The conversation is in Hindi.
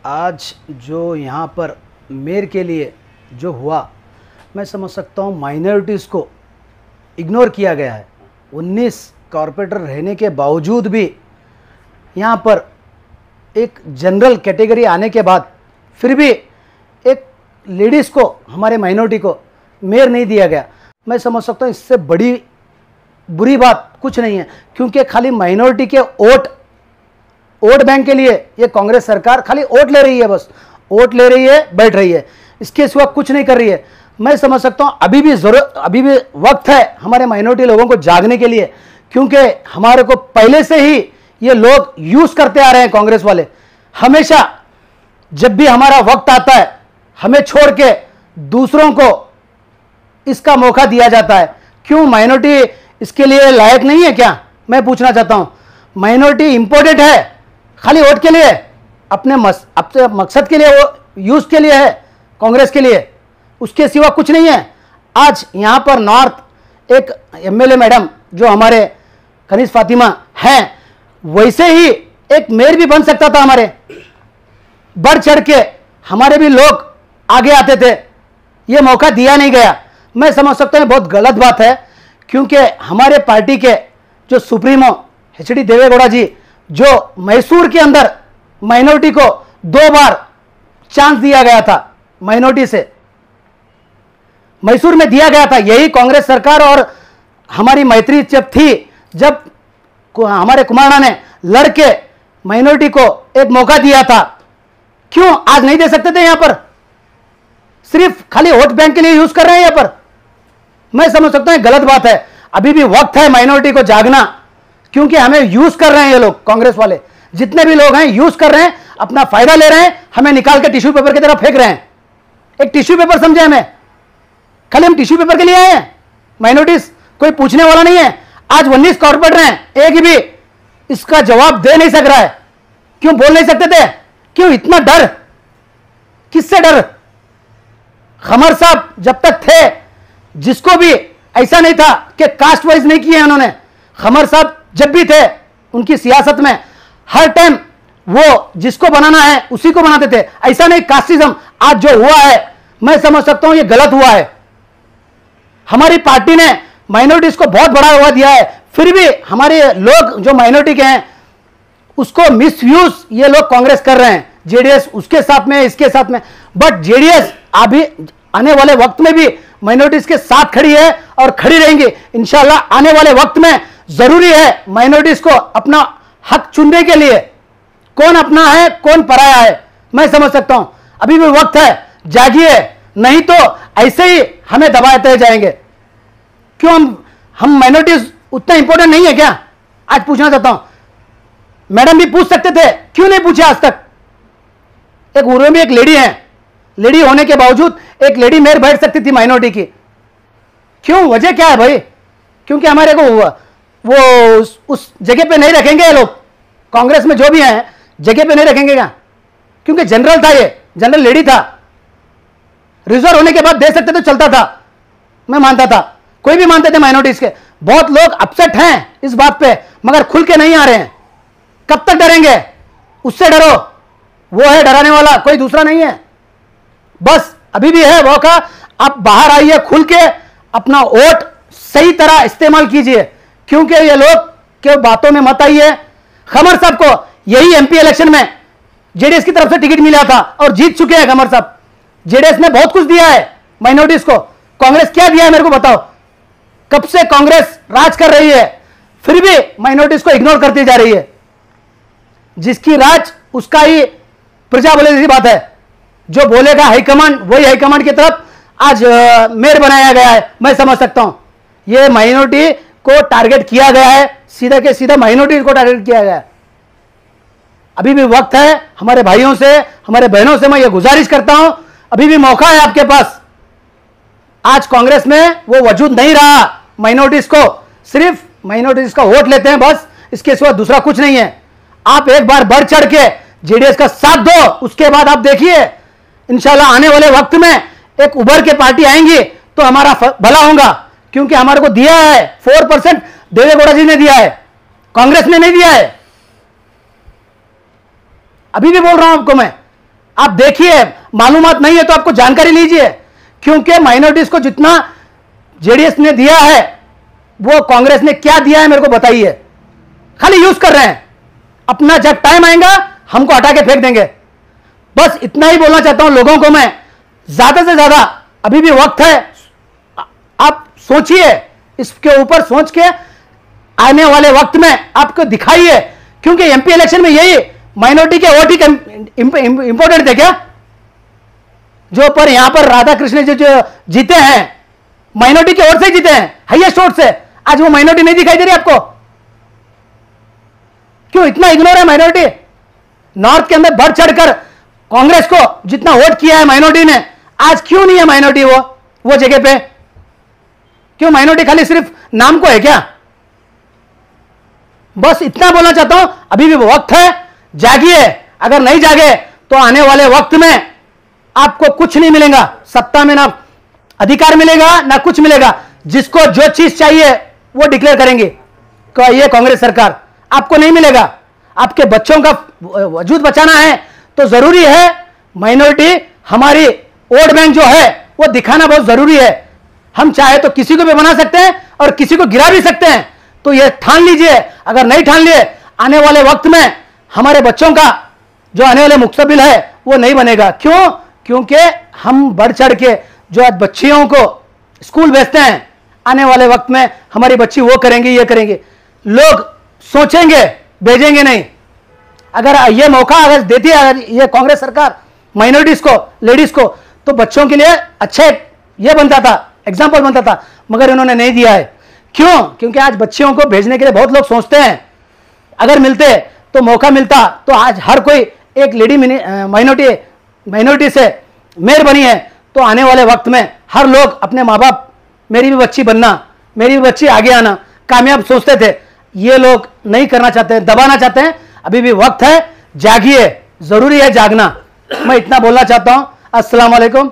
आज जो यहाँ पर मेयर के लिए जो हुआ, मैं समझ सकता हूँ माइनॉरिटीज़ को इग्नोर किया गया है। 19 कॉरपोरेटर रहने के बावजूद भी यहाँ पर एक जनरल कैटेगरी आने के बाद फिर भी एक लेडीज़ को, हमारे माइनॉरिटी को मेयर नहीं दिया गया। मैं समझ सकता हूँ इससे बड़ी बुरी बात कुछ नहीं है, क्योंकि खाली माइनॉरिटी के वोट बैंक के लिए ये कांग्रेस सरकार खाली वोट ले रही है, बस वोट ले रही है, बैठ रही है, इसके सिवा कुछ नहीं कर रही है। मैं समझ सकता हूँ अभी भी वक्त है हमारे माइनॉरिटी लोगों को जागने के लिए, क्योंकि हमारे को पहले से ही ये लोग यूज करते आ रहे हैं। कांग्रेस वाले हमेशा जब भी हमारा वक्त आता है हमें छोड़ के दूसरों को इसका मौका दिया जाता है। क्यों माइनॉरिटी इसके लिए लायक नहीं है क्या? मैं पूछना चाहता हूं। माइनॉरिटी इंपॉर्टेंट है खाली वोट के लिए, अपने मकसद के लिए, वो यूज के लिए है कांग्रेस के लिए, उसके सिवा कुछ नहीं है। आज यहां पर नॉर्थ एक एमएलए मैडम जो हमारे कनीज फातिमा हैं, वैसे ही एक मेयर भी बन सकता था। हमारे बढ़ चढ़ के हमारे भी लोग आगे आते थे, ये मौका दिया नहीं गया। मैं समझ सकता हूं बहुत गलत बात है, क्योंकि हमारे पार्टी के जो सुप्रीमो एचडी देवेगौड़ा जी, जो मैसूर के अंदर माइनॉरिटी को 2 बार चांस दिया गया था, माइनॉरिटी से मैसूर में दिया गया था। यही कांग्रेस सरकार और हमारी मैत्री जब थी, जब हमारे कुमारना ने लड़के माइनॉरिटी को एक मौका दिया था, क्यों आज नहीं दे सकते थे? यहां पर सिर्फ खाली वोट बैंक के लिए यूज कर रहे हैं यहां पर। मैं समझ सकता हूं गलत बात है। अभी भी वक्त है माइनॉरिटी को जागना, क्योंकि हमें यूज कर रहे हैं ये लोग, कांग्रेस वाले जितने भी लोग हैं यूज कर रहे हैं, अपना फायदा ले रहे हैं, हमें निकाल के टिश्यू पेपर की तरह फेंक रहे हैं। एक टिश्यू पेपर समझे हमें, खाली हम टिश्यू पेपर के लिए आए हैं। माइनॉरिटीज कोई पूछने वाला नहीं है। आज 19 कॉर्पोरेटर हैं, एक भी इसका जवाब दे नहीं सक रहा है। क्यों बोल नहीं सकते थे? क्यों इतना डर? किससे डर? खमर साहब जब तक थे, जिसको भी ऐसा नहीं था कि कास्ट वाइज नहीं किए उन्होंने। खमर साहब जब भी थे उनकी सियासत में हर टाइम वो जिसको बनाना है उसी को बनाते थे, ऐसा नहीं कास्टिज्म। आज जो हुआ है मैं समझ सकता हूं ये गलत हुआ है। हमारी पार्टी ने माइनॉरिटीज को बहुत बड़ा हुआ दिया है, फिर भी हमारे लोग जो माइनॉरिटी के हैं उसको मिसयूज ये लोग कांग्रेस कर रहे हैं। जेडीएस उसके साथ में, इसके साथ में, बट जेडीएस अभी आने वाले वक्त में भी माइनॉरिटीज के साथ खड़ी है और खड़ी रहेंगी इंशाल्लाह। आने वाले वक्त में जरूरी है माइनॉरिटीज को अपना हक चुनने के लिए, कौन अपना है कौन पराया है। मैं समझ सकता हूं अभी भी वक्त है, जागिए, नहीं तो ऐसे ही हमें दबाते जाएंगे। क्यों हम माइनॉरिटीज उतना इंपॉर्टेंट नहीं है क्या? आज पूछना चाहता हूं। मैडम भी पूछ सकते थे, क्यों नहीं पूछे आज तक? एक उर्वे में एक लेडी है, लेडी होने के बावजूद एक लेडी मेयर बैठ सकती थी माइनॉरिटी की। क्यों? वजह क्या है भाई? क्योंकि हमारे को वो उस जगह पे नहीं रखेंगे लोग, कांग्रेस में जो भी हैं जगह पे नहीं रखेंगे क्या? क्योंकि जनरल था, ये जनरल लेडी था। रिजर्व होने के बाद दे सकते तो चलता था, मैं मानता था, कोई भी मानते थे माइनॉरिटीज के। बहुत लोग अपसेट हैं इस बात पे, मगर खुल के नहीं आ रहे हैं। कब तक डरेंगे? उससे डरो, वो है डराने वाला, कोई दूसरा नहीं है। बस अभी भी है मौका, आप बाहर आइए, खुल के अपना वोट सही तरह इस्तेमाल कीजिए, क्योंकि ये लोग के बातों में मत आइए। खमर साहब को यही एमपी इलेक्शन में जेडीएस की तरफ से टिकट मिला था और जीत चुके हैं खमर साहब। जेडीएस ने बहुत कुछ दिया है माइनॉरिटीज को, कांग्रेस क्या दिया है मेरे को बताओ? कब से कांग्रेस राज कर रही है, फिर भी माइनॉरिटीज को इग्नोर करती जा रही है। जिसकी राज उसका ही प्रजा बोले, जैसी बात है। जो बोलेगा हाईकमांड, वही हाईकमांड की तरफ आज मेयर बनाया गया है। मैं समझ सकता हूं ये माइनॉरिटी को टारगेट किया गया है, सीधा के सीधा माइनॉरिटी को टारगेट किया गया है। अभी भी वक्त है, हमारे भाइयों से, हमारे बहनों से मैं ये गुजारिश करता हूं, अभी भी मौका है आपके पास। आज कांग्रेस में वो वजूद नहीं रहा, माइनॉरिटीज को सिर्फ माइनॉरिटीज का वोट लेते हैं बस, इसके सिवा दूसरा कुछ नहीं है। आप एक बार बढ़ चढ़ के जेडीएस का साथ दो, उसके बाद आप देखिए इंशाल्लाह आने वाले वक्त में एक उभर के पार्टी आएंगी तो हमारा भला होगा। क्योंकि हमारे को दिया है 4% देवेगौड़ा जी ने दिया है, कांग्रेस ने नहीं दिया है। अभी भी बोल रहा हूं आपको मैं, आप देखिए, मालूमात नहीं है तो आपको जानकारी लीजिए, क्योंकि माइनॉरिटीज को जितना जेडीएस ने दिया है वो कांग्रेस ने क्या दिया है मेरे को बताइए। खाली यूज कर रहे हैं, अपना जब टाइम आएगा हमको हटा के फेंक देंगे। बस इतना ही बोलना चाहता हूं लोगों को मैं, ज्यादा से ज्यादा अभी भी वक्त है, आप सोचिए, इसके ऊपर सोच के आने वाले वक्त में आपको दिखाइए, क्योंकि एमपी इलेक्शन में यही माइनॉरिटी के वोट ही इंपॉर्टेंट थे क्या? जो पर यहां पर राधा कृष्ण जो जीते हैं माइनॉरिटी के वोट से जीते हैं, हाईएस्ट वोट से, आज वो माइनॉरिटी नहीं दिखाई दे रही आपको? क्यों इतना इग्नोर है माइनॉरिटी? नॉर्थ के अंदर बढ़ चढ़कर कांग्रेस को जितना वोट किया है माइनॉरिटी ने, आज क्यों नहीं है माइनॉरिटी वो जगह पे? क्यों माइनॉरिटी खाली सिर्फ नाम को है क्या? बस इतना बोलना चाहता हूं, अभी भी वक्त है, जागिए। अगर नहीं जागे तो आने वाले वक्त में आपको कुछ नहीं मिलेगा, सत्ता में ना अधिकार मिलेगा ना कुछ मिलेगा। जिसको जो चीज चाहिए वो डिक्लेयर करेंगे ये कांग्रेस सरकार, आपको नहीं मिलेगा। आपके बच्चों का वजूद बचाना है तो जरूरी है माइनॉरिटी, हमारी वोट बैंक जो है वो दिखाना बहुत जरूरी है। हम चाहे तो किसी को भी बना सकते हैं और किसी को गिरा भी सकते हैं, तो ये ठान लीजिए। अगर नहीं ठान लिए, आने वाले वक्त में हमारे बच्चों का जो आने वाले मुस्तकबिल है वो नहीं बनेगा। क्यों? क्योंकि हम बढ़ चढ़ के जो आज बच्चियों को स्कूल भेजते हैं, आने वाले वक्त में हमारी बच्ची वो करेंगी ये करेंगे, लोग सोचेंगे, भेजेंगे नहीं। अगर ये मौका अगर देती है ये कांग्रेस सरकार माइनॉरिटीज को, लेडीज को, तो बच्चों के लिए अच्छा ये बनता था, एग्जाम्पल बनता था, मगर इन्होंने नहीं दिया है। क्यों? क्योंकि आज बच्चियों को भेजने के लिए बहुत लोग सोचते हैं, अगर मिलते तो मौका मिलता तो आज हर कोई एक लेडी माइनॉरिटी से मेयर बनी है, तो आने वाले वक्त में हर लोग अपने माँ बाप, मेरी भी बच्ची बनना, मेरी भी बच्ची आगे आना, कामयाब सोचते थे। ये लोग नहीं करना चाहते, दबाना चाहते हैं। अभी भी वक्त है, जागिए, जरूरी है जागना। मैं इतना बोलना चाहता हूं। अस्सलाम वालेकुम।